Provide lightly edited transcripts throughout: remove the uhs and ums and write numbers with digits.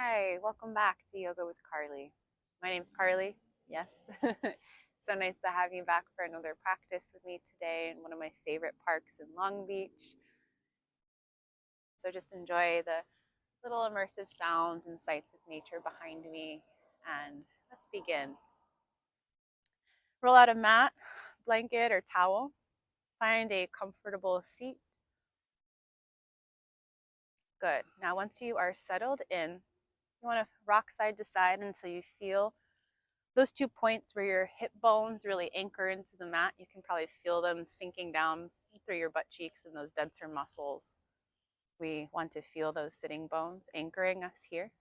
Hi, welcome back to Yoga with Carli. My name's Carli. Yes. So nice to have you back for another practice with me today in one of my favorite parks in Long Beach. So just enjoy the little immersive sounds and sights of nature behind me. And let's begin. Roll out a mat, blanket, or towel. Find a comfortable seat. Good. Now, once you are settled in, you want to rock side to side until you feel those 2 points where your hip bones really anchor into the mat. You can probably feel them sinking down through your butt cheeks and those denser muscles. We want to feel those sitting bones anchoring us here,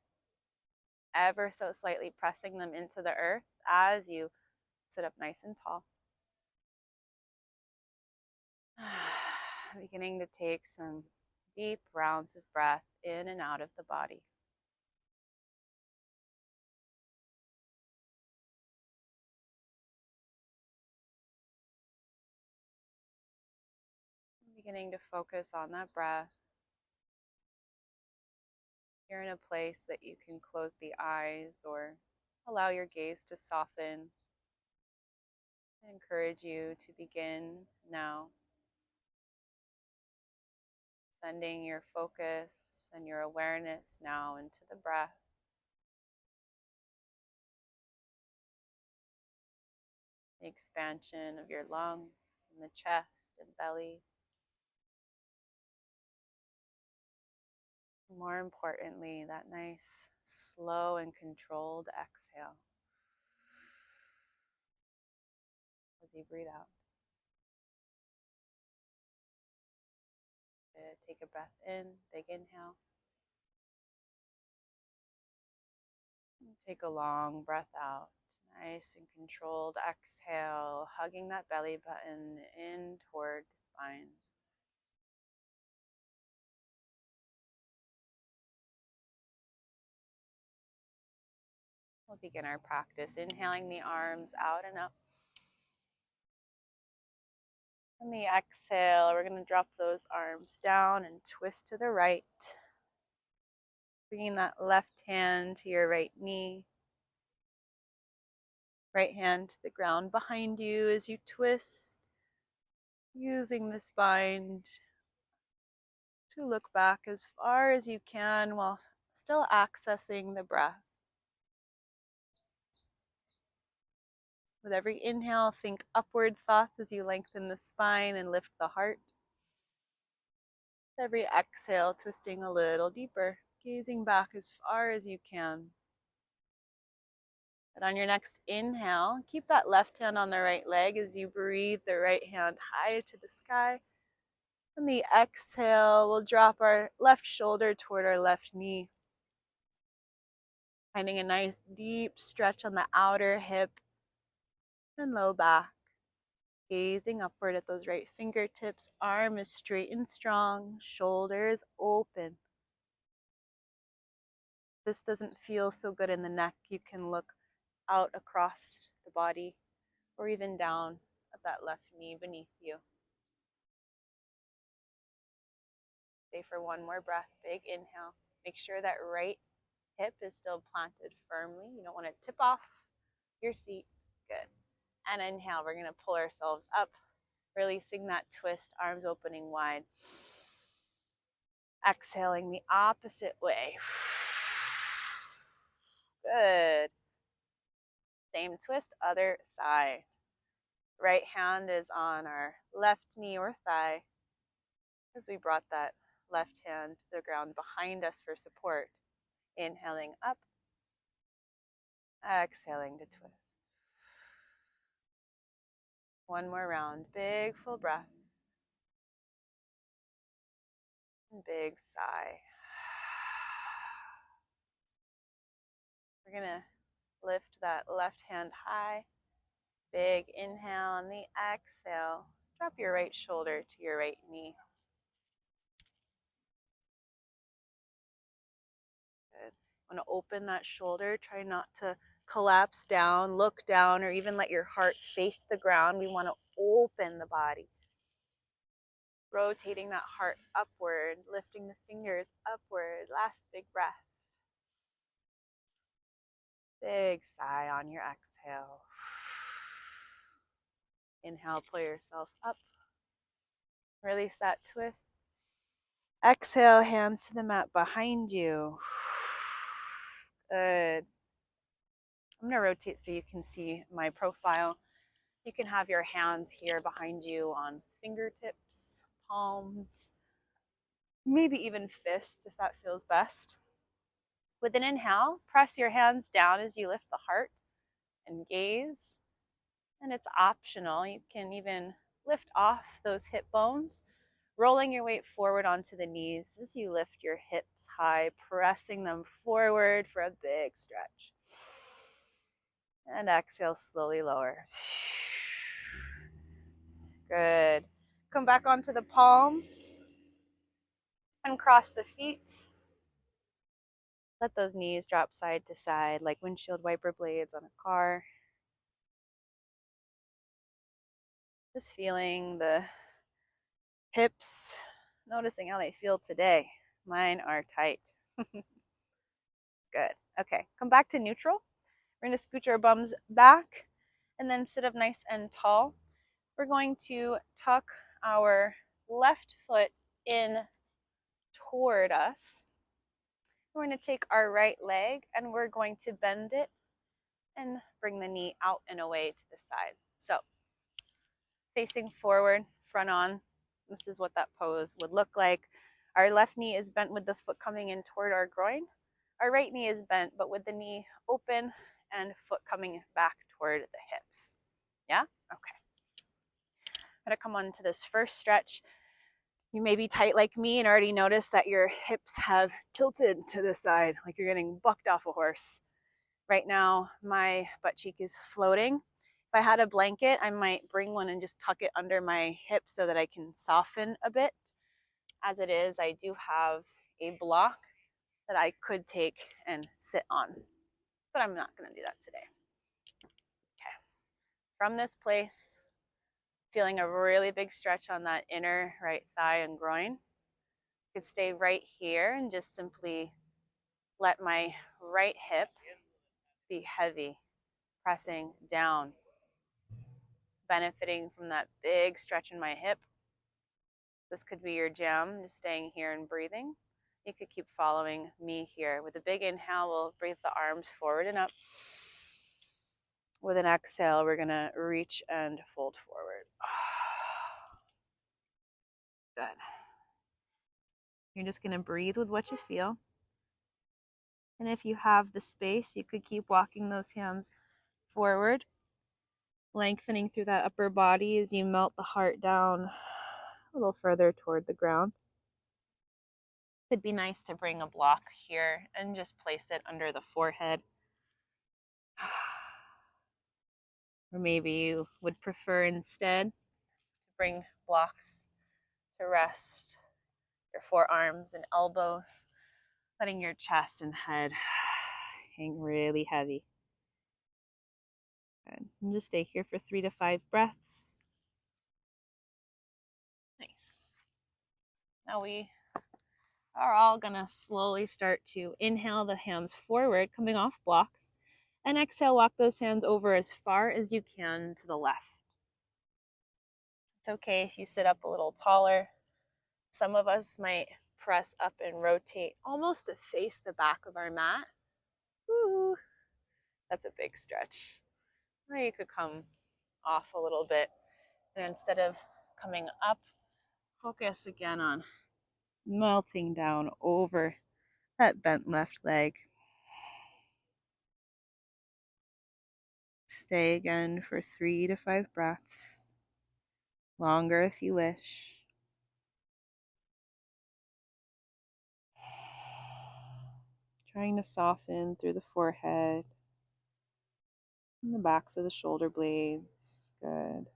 ever so slightly pressing them into the earth as you sit up nice and tall. Beginning to take some deep rounds of breath in and out of the body. Beginning to focus on that breath. You're in a place that you can close the eyes or allow your gaze to soften. I encourage you to begin now, sending your focus and your awareness now into the breath. The expansion of your lungs and the chest and belly. More importantly, that nice, slow and controlled exhale as you breathe out. Take a breath in, big inhale. Take a long breath out. Nice and controlled exhale, hugging that belly button in toward the spine. We'll begin our practice inhaling the arms out and up. On the exhale, we're going to drop those arms down and twist to the right. Bringing that left hand to your right knee. Right hand to the ground behind you as you twist, using the spine to look back as far as you can while still accessing the breath. With every inhale, think upward thoughts as you lengthen the spine and lift the heart. With every exhale, twisting a little deeper, gazing back as far as you can. And on your next inhale, keep that left hand on the right leg as you breathe the right hand high to the sky. On the exhale, we'll drop our left shoulder toward our left knee. Finding a nice deep stretch on the outer hip and low back. Gazing upward at those right fingertips, arm is straight and strong, shoulders open. If this doesn't feel so good in the neck, you can look out across the body or even down at that left knee beneath you. Stay for one more breath, big inhale. Make sure that right hip is still planted firmly. You don't want to tip off your seat. Good. And inhale, we're going to pull ourselves up, releasing that twist, arms opening wide. Exhaling the opposite way. Good. Same twist, other side. Right hand is on our left knee or thigh as we brought that left hand to the ground behind us for support. Inhaling up, exhaling to twist. One more round, big full breath. And big sigh. We're gonna lift that left hand high. Big inhale on the exhale. Drop your right shoulder to your right knee. Good. Want to open that shoulder. Try not to collapse down, look down, or even let your heart face the ground. We want to open the body. Rotating that heart upward, lifting the fingers upward. Last big breath. Big sigh on your exhale. Inhale, pull yourself up. Release that twist. Exhale, hands to the mat behind you. Good. I'm going to rotate so you can see my profile. You can have your hands here behind you on fingertips, palms, maybe even fists if that feels best. With an inhale, press your hands down as you lift the heart and gaze. And it's optional. You can even lift off those hip bones, rolling your weight forward onto the knees as you lift your hips high, pressing them forward for a big stretch. And exhale, slowly lower. Good. Come back onto the palms and cross the feet. Let those knees drop side to side like windshield wiper blades on a car. Just feeling the hips, noticing how they feel today. Mine are tight. Good. Okay, come back to neutral. We're going to scooch our bums back and then sit up nice and tall. We're going to tuck our left foot in toward us. We're going to take our right leg and we're going to bend it and bring the knee out and away to the side. So, facing forward, front on. This is what that pose would look like. Our left knee is bent with the foot coming in toward our groin. Our right knee is bent, but with the knee open and foot coming back toward the hips. Yeah? Okay. I'm going to come on to this first stretch. You may be tight like me and already notice that your hips have tilted to the side, like you're getting bucked off a horse. Right now, my butt cheek is floating. If I had a blanket, I might bring one and just tuck it under my hip so that I can soften a bit. As it is, I do have a block that I could take and sit on, but I'm not going to do that today. Okay. From this place, feeling a really big stretch on that inner right thigh and groin. You could stay right here and just simply let my right hip be heavy, pressing down, benefiting from that big stretch in my hip. This could be your jam, just staying here and breathing. You could keep following me here. With a big inhale, we'll breathe the arms forward and up. With an exhale, we're going to reach and fold forward. Good. You're just going to breathe with what you feel. And if you have the space, you could keep walking those hands forward, lengthening through that upper body as you melt the heart down a little further toward the ground. It'd be nice to bring a block here and just place it under the forehead. Or maybe you would prefer instead to bring blocks to rest your forearms and elbows, letting your chest and head hang really heavy. Good. And just stay here for 3 to 5 breaths. Nice. Now we are all going to slowly start to inhale the hands forward, coming off blocks, and exhale, walk those hands over as far as you can to the left. It's okay if you sit up a little taller. Some of us might press up and rotate almost to face the back of our mat. Woo! That's a big stretch. Or you could come off a little bit, and instead of coming up, focus again on melting down over that bent left leg. Stay again for 3 to 5 breaths. Longer if you wish. Trying to soften through the forehead and the backs of the shoulder blades. Good.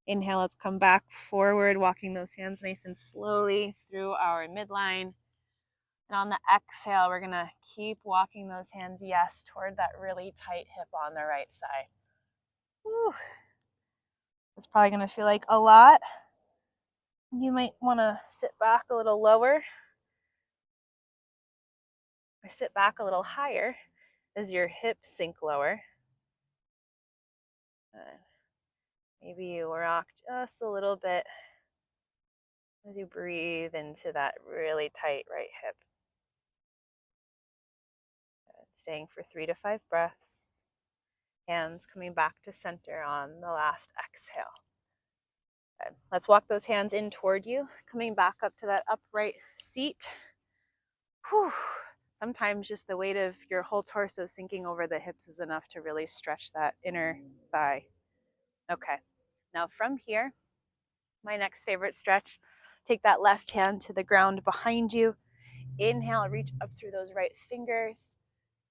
Inhale, let's come back forward, walking those hands nice and slowly through our midline. And on the exhale, we're going to keep walking those hands, yes, toward that really tight hip on the right side. Whew. It's probably going to feel like a lot. You might want to sit back a little lower or sit back a little higher as your hips sink lower. Maybe you rock just a little bit as you breathe into that really tight right hip. Staying for 3 to 5 breaths. Hands coming back to center on the last exhale. Good. Let's walk those hands in toward you, coming back up to that upright seat. Whew. Sometimes just the weight of your whole torso sinking over the hips is enough to really stretch that inner thigh. Okay, now from here, my next favorite stretch, take that left hand to the ground behind you. Inhale, reach up through those right fingers.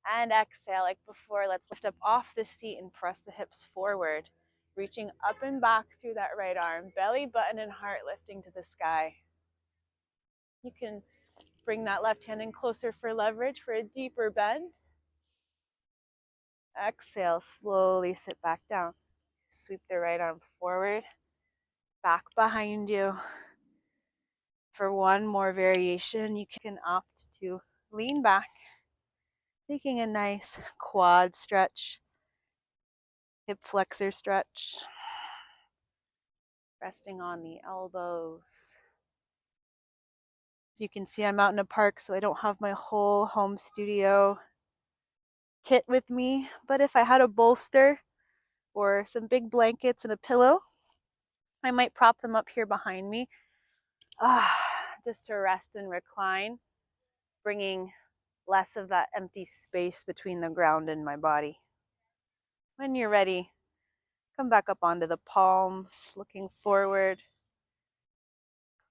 And exhale, like before, let's lift up off the seat and press the hips forward. Reaching up and back through that right arm, belly button and heart lifting to the sky. You can bring that left hand in closer for leverage for a deeper bend. Exhale, slowly sit back down. Sweep the right arm forward, back behind you. For one more variation, you can opt to lean back, taking a nice quad stretch, hip flexor stretch. Resting on the elbows. As you can see, I'm out in a park, so I don't have my whole home studio kit with me. But if I had a bolster or some big blankets and a pillow, I might prop them up here behind me, just to rest and recline, bringing less of that empty space between the ground and my body. When you're ready, come back up onto the palms, looking forward.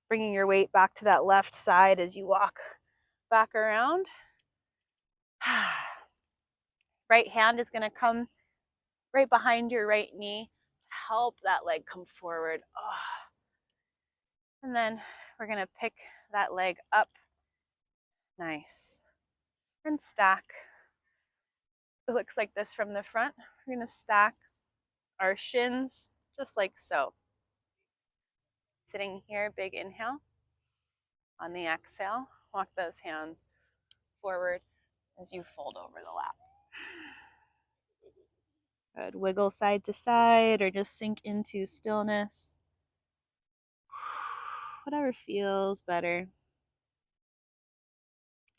Bringing your weight back to that left side as you walk back around. Right hand is going to come right behind your right knee. Help that leg come forward. And then we're going to pick that leg up. Nice. And stack. It looks like this from the front. We're going to stack our shins just like so. Sitting here, big inhale. On the exhale, walk those hands forward as you fold over the lap. Good. Wiggle side to side or just sink into stillness. Whatever feels better.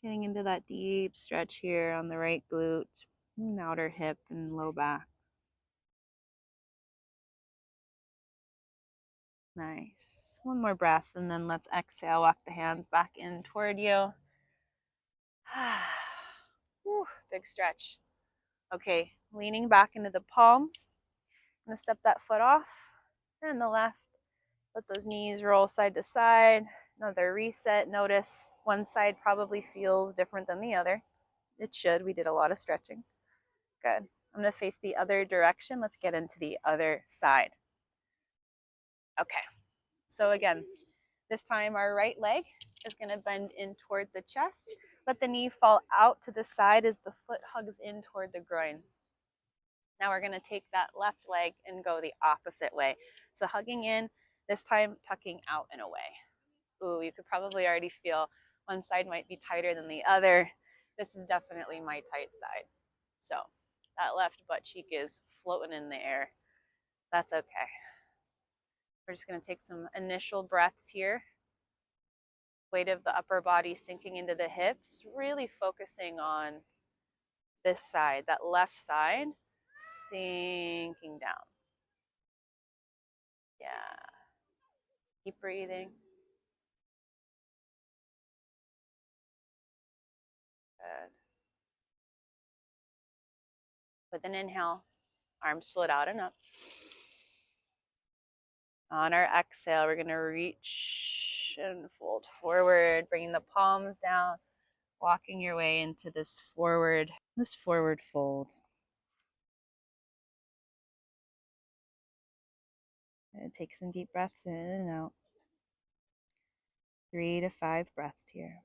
Getting into that deep stretch here on the right glute, and outer hip and low back. Nice. One more breath and then let's exhale. Walk the hands back in toward you. Whew, big stretch. Okay, leaning back into the palms. I'm going to step that foot off and the left. Let those knees roll side to side. Another reset. Notice one side probably feels different than the other. It should. We did a lot of stretching. Good. I'm going to face the other direction. Let's get into the other side. Okay. So again, this time our right leg is going to bend in toward the chest. Let the knee fall out to the side as the foot hugs in toward the groin. Now we're going to take that left leg and go the opposite way. So hugging in, this time tucking out and away. Ooh, you could probably already feel one side might be tighter than the other. This is definitely my tight side. So that left butt cheek is floating in the air. That's okay. We're just going to take some initial breaths here. Weight of the upper body sinking into the hips, really focusing on this side, that left side, sinking down. Yeah. Keep breathing. Good. With an inhale, arms float out and up. On our exhale, we're going to reach and fold forward, bringing the palms down, walking your way into this forward fold. And take some deep breaths in and out. 3 to 5 breaths here.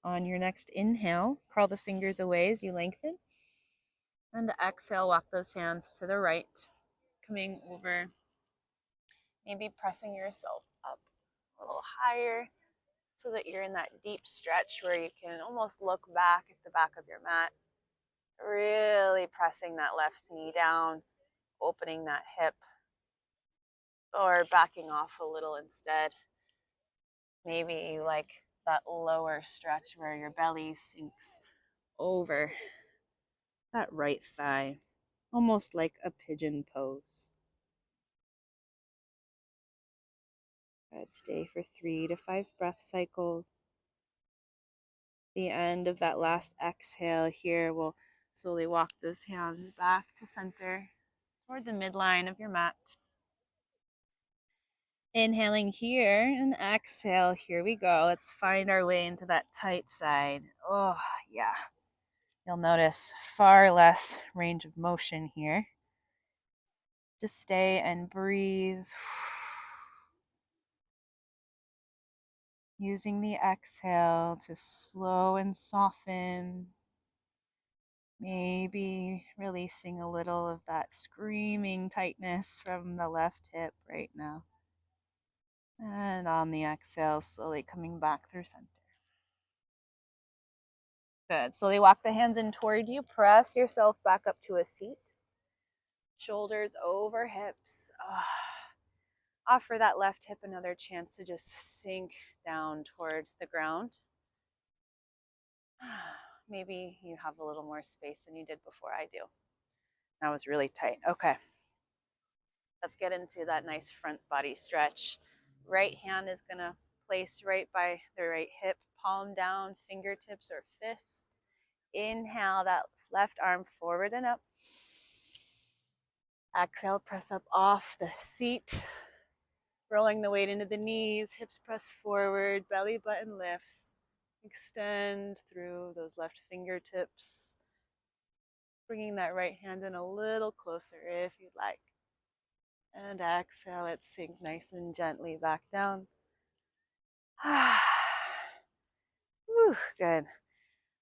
On your next inhale, curl the fingers away as you lengthen. And exhale, walk those hands to the right. coming over, maybe pressing yourself up a little higher so that you're in that deep stretch where you can almost look back at the back of your mat, really pressing that left knee down, opening that hip, or backing off a little instead. Maybe you like that lower stretch where your belly sinks over that right thigh, almost like a pigeon pose. Good. Stay for 3 to 5 breath cycles. The end of that last exhale here, we'll slowly walk those hands back to center toward the midline of your mat. Inhaling here and exhale. Here we go. Let's find our way into that tight side. Oh, yeah. You'll notice far less range of motion here. Just stay and breathe. Using the exhale to slow and soften. Maybe releasing a little of that screaming tightness from the left hip right now. And on the exhale, slowly coming back through center. Good. Slowly walk the hands in toward you. Press yourself back up to a seat. Shoulders over hips. Offer that left hip another chance to just sink down toward the ground. Maybe you have a little more space than you did before. I do. That was really tight. Okay. Let's get into that nice front body stretch. Right hand is going to place right by the right hip, palm down, fingertips or fist. Inhale that left arm forward and up. Exhale, press up off the seat. Rolling the weight into the knees, hips press forward, belly button lifts. Extend through those left fingertips. Bringing that right hand in a little closer if you'd like. And exhale, let's sink nice and gently back down. Whew, good.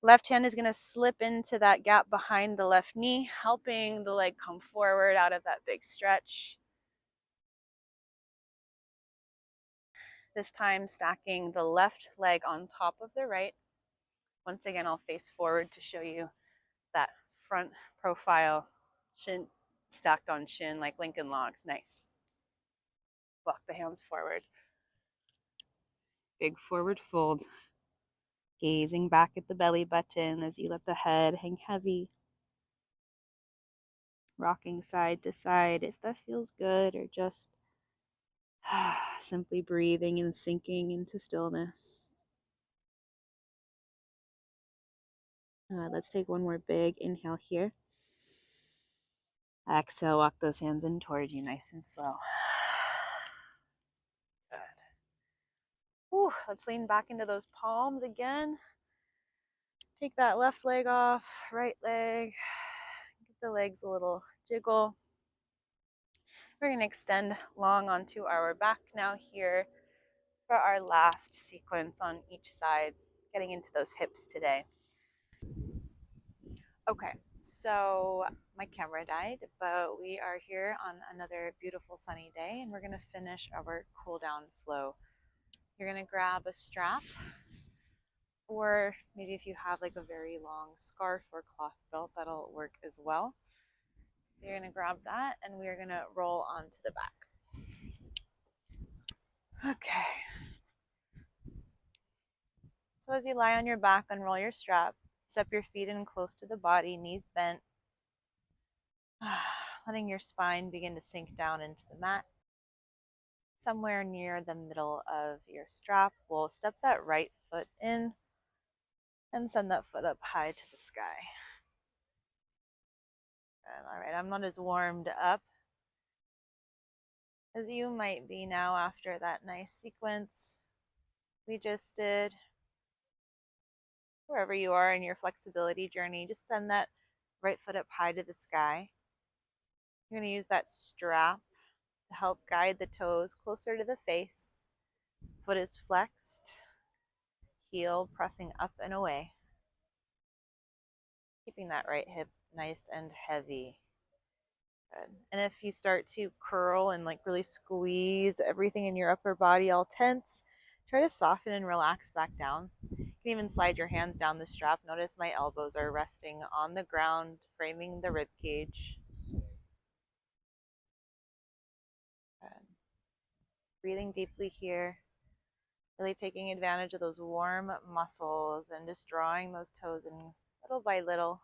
Left hand is going to slip into that gap behind the left knee, helping the leg come forward out of that big stretch. This time stacking the left leg on top of the right. Once again, I'll face forward to show you that front profile, shin stacked on shin like Lincoln Logs. Nice. Walk the hands forward. Big forward fold. Gazing back at the belly button as you let the head hang heavy. Rocking side to side if that feels good, or just simply breathing and sinking into stillness. Let's take one more big inhale here. Exhale, walk those hands in toward you nice and slow. Good. Whew, let's lean back into those palms again. Take that left leg off, right leg. Give the legs a little jiggle. We're going to extend long onto our back now here for our last sequence on each side, getting into those hips today. Okay, so my camera died, but we are here on another beautiful sunny day, and we're going to finish our cool down flow. You're going to grab a strap, or maybe if you have like a very long scarf or cloth belt, that'll work as well. So you're going to grab that, and we are going to roll onto the back. Okay. So as you lie on your back, unroll your strap, step your feet in close to the body, knees bent, letting your spine begin to sink down into the mat. Somewhere near the middle of your strap, we'll step that right foot in and send that foot up high to the sky. And all right, I'm not as warmed up as you might be now after that nice sequence we just did. Wherever you are in your flexibility journey, just send that right foot up high to the sky. You're going to use that strap to help guide the toes closer to the face. Foot is flexed, heel pressing up and away. Keeping that right hip nice and heavy. Good. And if you start to curl and like really squeeze everything in your upper body all tense, try to soften and relax back down. You can even slide your hands down the strap. Notice my elbows are resting on the ground, framing the rib cage. Good. Breathing deeply here, really taking advantage of those warm muscles and just drawing those toes in little by little,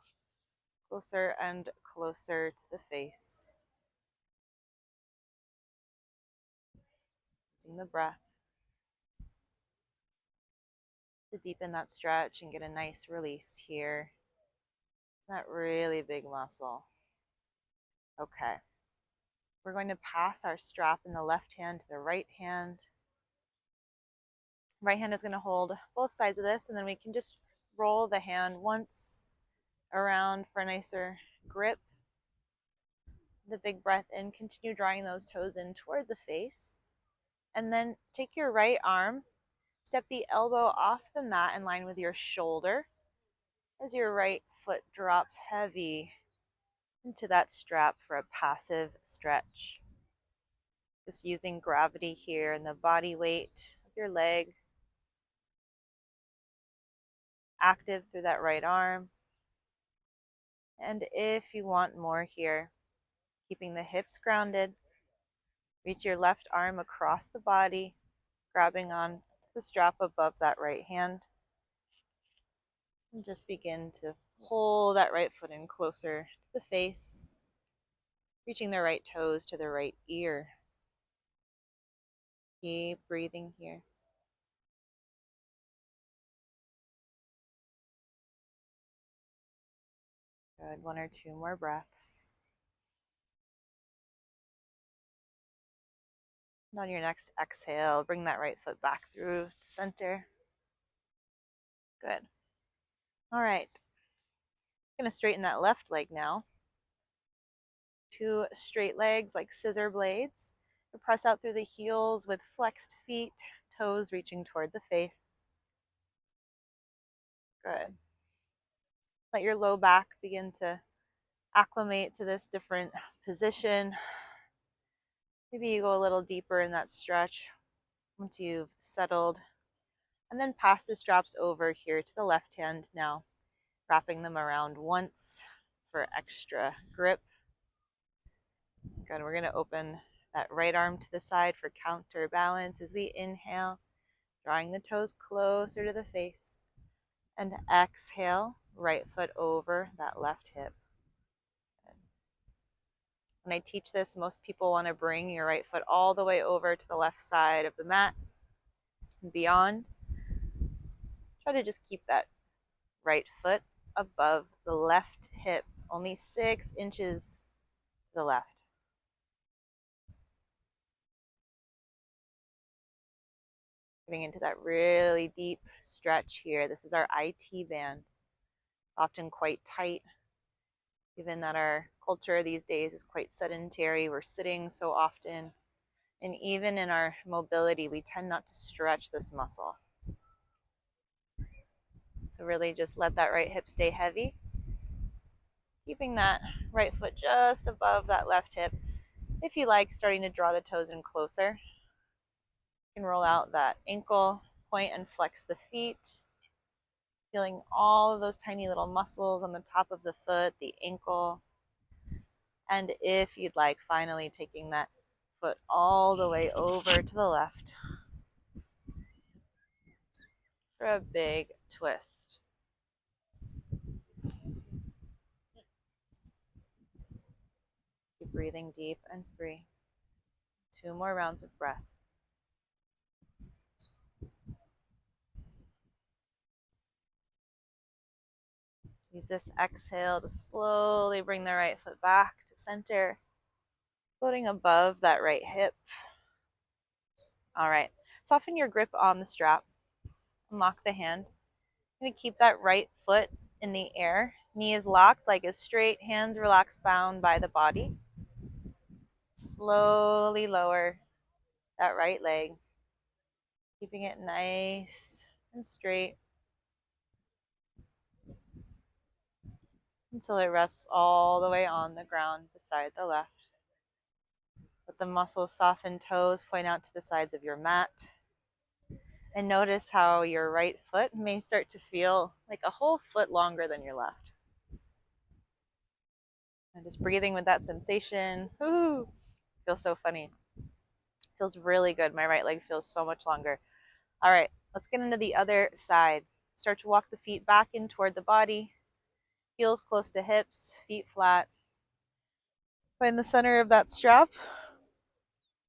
closer and closer to the face. Using the breath to deepen that stretch and get a nice release here. That really big muscle. Okay. We're going to pass our strap in the left hand to the right hand. Right hand is going to hold both sides of this, and then we can just roll the hand once around for a nicer grip. The big breath in, continue drawing those toes in toward the face. And then take your right arm, step the elbow off the mat in line with your shoulder as your right foot drops heavy into that strap for a passive stretch. Just using gravity here and the body weight of your leg active through that right arm. And if you want more here, keeping the hips grounded, reach your left arm across the body, grabbing on to the strap above that right hand. And just begin to pull that right foot in closer to the face, reaching the right toes to the right ear. Keep breathing here. Good. 1 or 2 more breaths. And on your next exhale, bring that right foot back through to center. Good. All right. I'm going to straighten that left leg now. 2 straight legs like scissor blades. Press out through the heels with flexed feet, toes reaching toward the face. Good. Let your low back begin to acclimate to this different position. Maybe you go a little deeper in that stretch once you've settled. And then pass the straps over here to the left hand now, wrapping them around once for extra grip. Good. We're going to open that right arm to the side for counterbalance as we inhale, drawing the toes closer to the face. And exhale, right foot over that left hip. When I teach this, most people want to bring your right foot all the way over to the left side of the mat and beyond. Try to just keep that right foot above the left hip, only 6 inches to the left. Getting into that really deep stretch here. This is our IT band. Often quite tight, given that our culture these days is quite sedentary. We're sitting so often. And even in our mobility, we tend not to stretch this muscle. So really just let that right hip stay heavy. Keeping that right foot just above that left hip. If you like, starting to draw the toes in closer. You can roll out that ankle point and flex the feet. Feeling all of those tiny little muscles on the top of the foot, the ankle. And if you'd like, finally taking that foot all the way over to the left for a big twist. Keep breathing deep and free. 2 more rounds of breath. Use this exhale to slowly bring the right foot back to center, floating above that right hip. All right, soften your grip on the strap. Unlock the hand. I'm going to keep that right foot in the air. Knee is locked, leg is straight, hands relaxed, bound by the body. Slowly lower that right leg, keeping it nice and straight until it rests all the way on the ground beside the left. Let the muscles soften, toes point out to the sides of your mat. And notice how your right foot may start to feel like a whole foot longer than your left. And just breathing with that sensation. Ooh, feels so funny. Feels really good. My right leg feels so much longer. All right, let's get into the other side. Start to walk the feet back in toward the body. Heels close to hips, feet flat. Find the center of that strap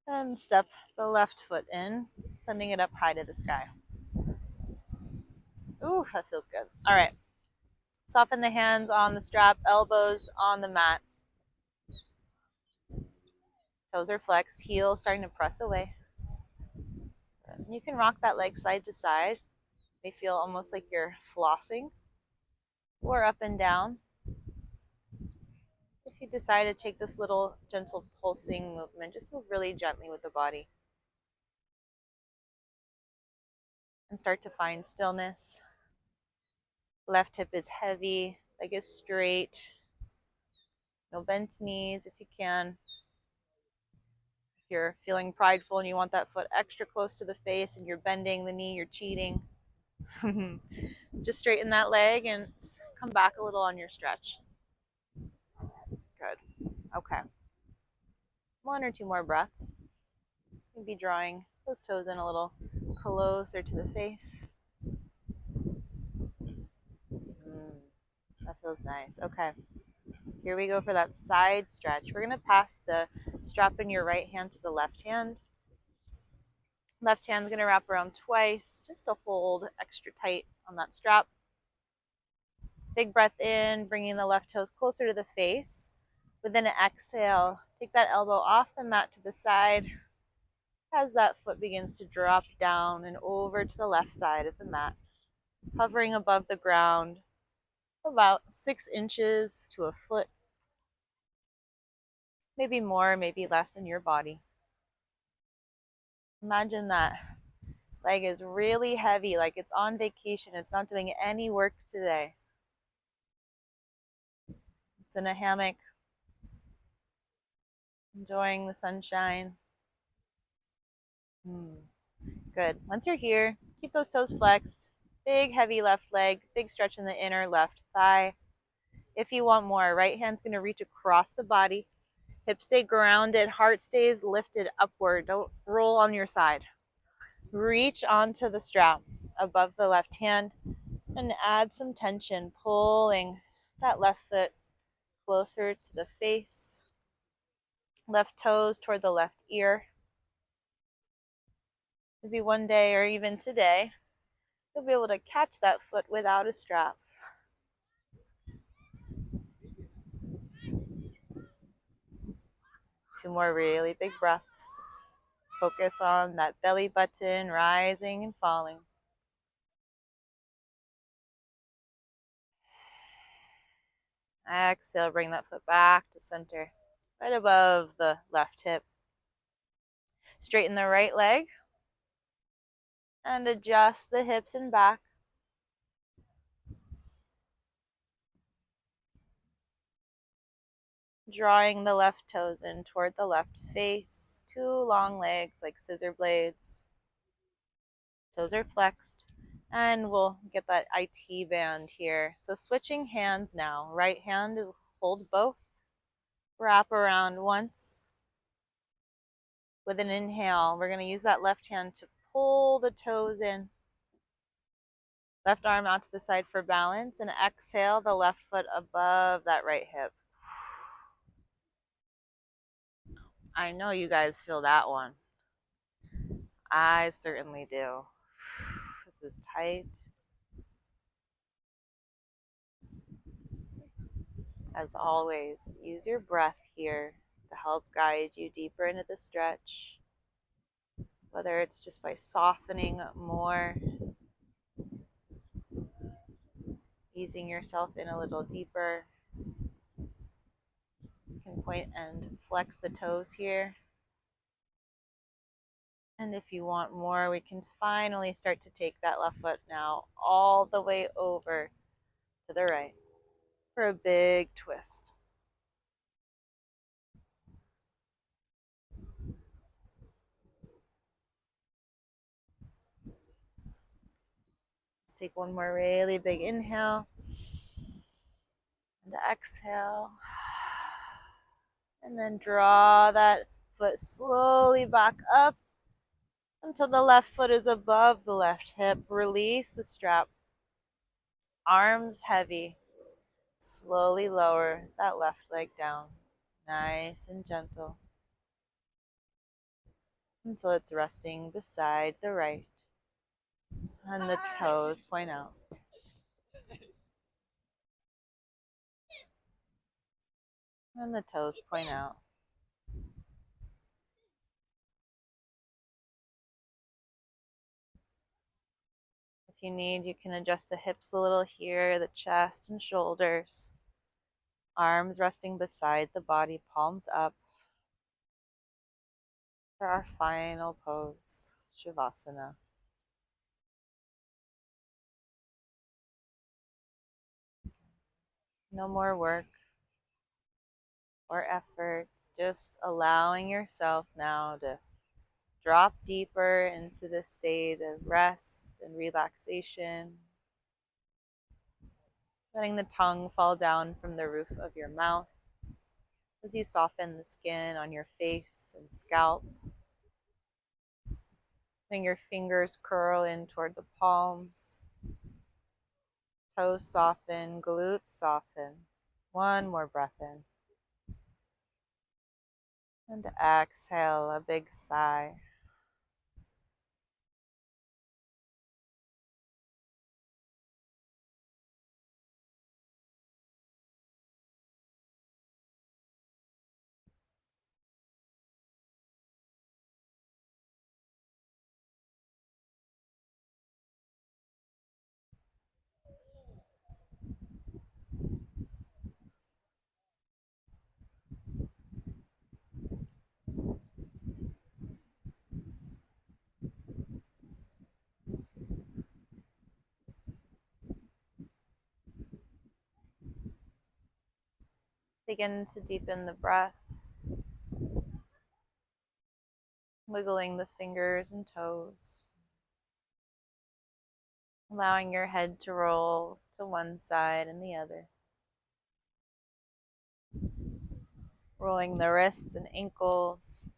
and step the left foot in, sending it up high to the sky. Ooh, that feels good. All right. Soften the hands on the strap, elbows on the mat. Toes are flexed, heels starting to press away. You can rock that leg side to side. You may feel almost like you're flossing, or up and down. If you decide to take this little gentle pulsing movement, just move really gently with the body. And start to find stillness. Left hip is heavy, leg is straight. No bent knees if you can. If you're feeling prideful and you want that foot extra close to the face and you're bending the knee, you're cheating. Just straighten that leg and come back a little on your stretch. Good. Okay. 1 or 2 more breaths. Maybe drawing those toes in a little closer to the face. That feels nice. Okay. Here we go for that side stretch. We're going to pass the strap in your right hand to the left hand. Left hand's going to wrap around twice, just to hold extra tight on that strap. Big breath in, bringing the left toes closer to the face. With an exhale, take that elbow off the mat to the side as that foot begins to drop down and over to the left side of the mat, hovering above the ground about 6 inches to a foot. Maybe more, maybe less than your body. Imagine that leg is really heavy, like it's on vacation. It's not doing any work today. It's in a hammock, enjoying the sunshine. Good. Once you're here, keep those toes flexed. Big, heavy left leg, big stretch in the inner left thigh. If you want more, right hand's going to reach across the body. Hips stay grounded, heart stays lifted upward. Don't roll on your side. Reach onto the strap above the left hand and add some tension, pulling that left foot closer to the face. Left toes toward the left ear. Maybe one day or even today, you'll be able to catch that foot without a strap. Two more really big breaths. Focus on that belly button rising and falling. Exhale, bring that foot back to center, right above the left hip. Straighten the right leg and adjust the hips and back. Drawing the left toes in toward the left face. 2 long legs like scissor blades. Toes are flexed. And we'll get that IT band here. So switching hands now. Right hand, hold both. Wrap around once. With an inhale, we're going to use that left hand to pull the toes in. Left arm out to the side for balance. And exhale, the left foot above that right hip. I know you guys feel that one. I certainly do. This is tight. As always, use your breath here to help guide you deeper into the stretch. Whether it's just by softening more, easing yourself in a little deeper. You can point and flex the toes here. And if you want more, we can finally start to take that left foot now all the way over to the right for a big twist. take one more really big inhale and exhale. And then draw that foot slowly back up until the left foot is above the left hip. Release the strap. Arms heavy. Slowly lower that left leg down. Nice and gentle. Until it's resting beside the right. And the toes point out. And the toes point out. If you need, you can adjust the hips a little here, the chest and shoulders. Arms resting beside the body, palms up. For our final pose, Shavasana. No more work or efforts, just allowing yourself now to drop deeper into the state of rest and relaxation. Letting the tongue fall down from the roof of your mouth as you soften the skin on your face and scalp. Letting your fingers curl in toward the palms. Toes soften, glutes soften. One more breath in. And exhale, a big sigh. Begin to deepen the breath, wiggling the fingers and toes, allowing your head to roll to one side and the other, rolling the wrists and ankles,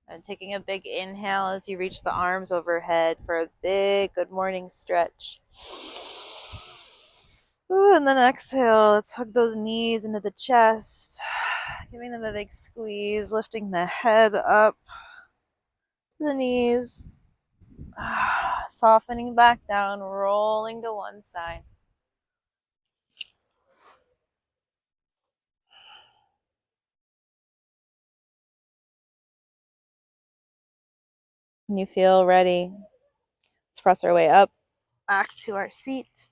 and taking a big inhale as you reach the arms overhead for a big good morning stretch. Ooh, and then exhale, let's hug those knees into the chest, giving them a big squeeze, lifting the head up to the knees, softening back down, rolling to one side. When you feel ready, let's press our way up back to our seat.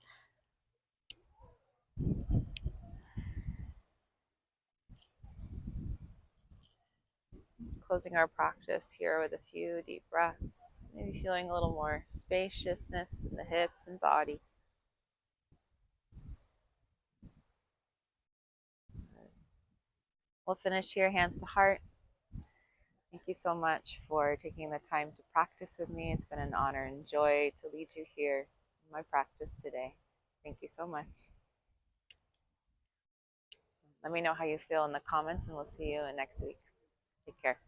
Closing our practice here with a few deep breaths, maybe feeling a little more spaciousness in the hips and body. We'll finish here, hands to heart. Thank you so much for taking the time to practice with me. It's been an honor and joy to lead you here in my practice today. Thank you so much. Let me know how you feel in the comments, and we'll see you next week. Take care.